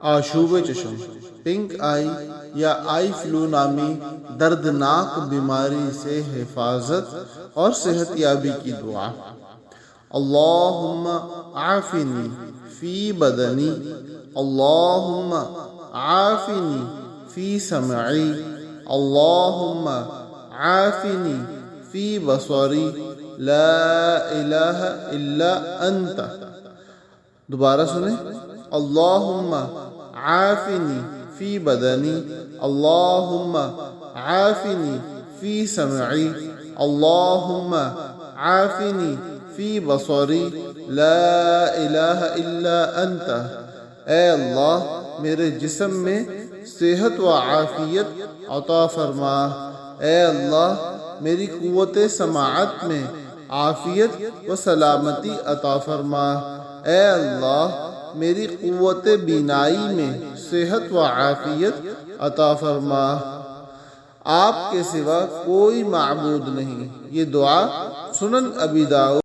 آشوب چشم، پنک آئی یا eye flu نامی دردناک بیماری سے حفاظت اور صحت یابی کی دعا۔ اللہم عافنی فی بدنی، اللہم عافنی فی سمعی، اللہم عافنی فی بصری، لا الہ الا انت۔ دوبارہ سنیں، اللہم عافنی فی بدنی، اللہم عافنی فی سمعی، اللہم عافنی فی بصری، لا الہ الا انت۔ اے اللہ میرے جسم میں صحت و عافیت عطا فرما، اے اللہ میری قوت سماعت میں عافیت و سلامتی عطا فرما، اے اللہ میری قوت بینائی میں صحت و عافیت عطا فرما۔ آپ کے سوا کوئی معبود نہیں۔ یہ دعا سنن ابی داؤد